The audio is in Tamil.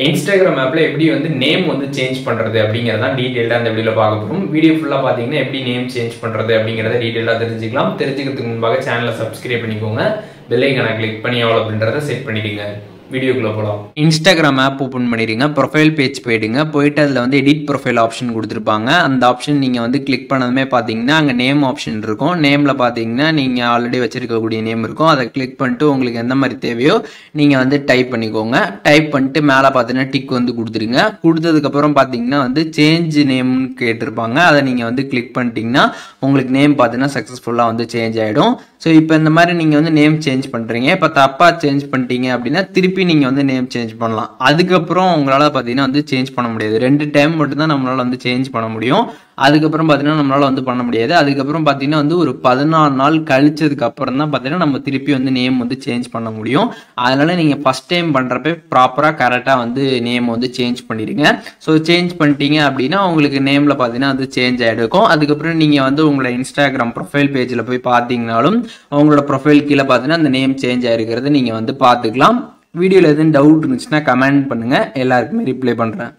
இன்ஸ்டாகிராம் ஆப்ல எப்படி வந்து நேம் வந்து சேஞ்ச் பண்றது அப்படிங்கறத டீடைலா இந்த வீடியோல பார்க்க போறோம். வீடியோ ஃபுல்லா பாத்தீங்கன்னா எப்படி நேம் சேஞ்ச் பண்றது அப்படிங்கறத டீடைலா தெரிஞ்சுக்கலாம். தெரிஞ்சுக்கிறதுக்கு முன்பாக சேனலை சப்ஸ்கிரைப் பண்ணிக்கோங்க. பெல் ஐகானை கிளிக் பண்ணி ஆல் அப்படின்றத செட் பண்ணிடுங்க. வீடியோக்குள்ள போலாம். இன்ஸ்டாகிராம் ஆப் ஓபன் பண்ணிடுங்க. ப்ரொஃபைல் பேஜ் போயிடுங்க. போயிட்டு அதில் வந்து எடிட் ப்ரொஃபைல் ஆப்ஷன் கொடுத்துருப்பாங்க. அந்த ஆப்ஷன் நீங்கள் வந்து கிளிக் பண்ணதுமே பார்த்தீங்கன்னா அங்கே நேம் ஆப்ஷன் இருக்கும். நேமில் பார்த்தீங்கன்னா நீங்கள் ஆல்ரெடி வச்சிருக்கக்கூடிய நேம் இருக்கும். அதை கிளிக் பண்ணிட்டு உங்களுக்கு எந்த மாதிரி தேவையோ நீங்கள் வந்து டைப் பண்ணிக்கோங்க. டைப் பண்ணிட்டு மேலே பார்த்தீங்கன்னா டிக் வந்து கொடுத்துருங்க. கொடுத்ததுக்கப்புறம் பார்த்தீங்கன்னா வந்து சேஞ்ச் நேம்னு கேட்டிருப்பாங்க. அதை நீங்கள் வந்து கிளிக் பண்ணிட்டீங்கன்னா உங்களுக்கு நேம் பார்த்தீங்கன்னா சக்ஸஸ்ஃபுல்லாக வந்து சேஞ்ச் ஆகிடும். ஸோ இப்போ இந்த மாதிரி நீங்கள் வந்து நேம் சேஞ்ச் பண்ணுறீங்க. இப்போ தப்பாக சேஞ்ச் பண்ணிட்டீங்க அப்படின்னா திருப்பி நீங்கள் வந்து நேம் சேஞ்ச் பண்ணலாம். அதுக்கப்புறம் உங்களால் பார்த்தீங்கன்னா வந்து சேஞ்ச் பண்ண முடியாது. 2 டைம் மட்டும்தான் நம்மளால் வந்து சேஞ்ச் பண்ண முடியும். அதுக்கப்புறம் பார்த்தீங்கன்னா நம்மளால் வந்து பண்ண முடியாது. அதுக்கப்புறம் பார்த்தீங்கன்னா வந்து ஒரு 14 நாள் கழிச்சதுக்கு அப்புறம் தான் பார்த்தீங்கன்னா நம்ம திருப்பி வந்து நேம் வந்து சேஞ்ச் பண்ண முடியும். அதனால நீங்கள் ஃபர்ஸ்ட் டைம் பண்ணுறப்ப ப்ராப்பராக கரெக்டாக வந்து நேம் வந்து சேஞ்ச் பண்ணிடுங்க. ஸோ சேஞ்ச் பண்ணிட்டீங்க அப்படின்னா உங்களுக்கு நேமில் பார்த்தீங்கன்னா வந்து சேஞ்ச் ஆகிடுக்கும். அதுக்கப்புறம் நீங்கள் வந்து உங்களோட இன்ஸ்டாகிராம் ப்ரொஃபைல் பேஜில் போய் பார்த்தீங்கனாலும் உங்களோட ப்ரொஃபைல் கீழே பார்த்தீங்கன்னா அந்த நேம் சேஞ்ச் ஆகிருக்கிறது நீங்கள் வந்து பார்த்துக்கலாம். வீடியோவில் எதுவும் டவுட் இருந்துச்சுன்னா கமெண்ட் பண்ணுங்கள். எல்லாருக்குமே ரிப்ளை பண்ணுறேன்.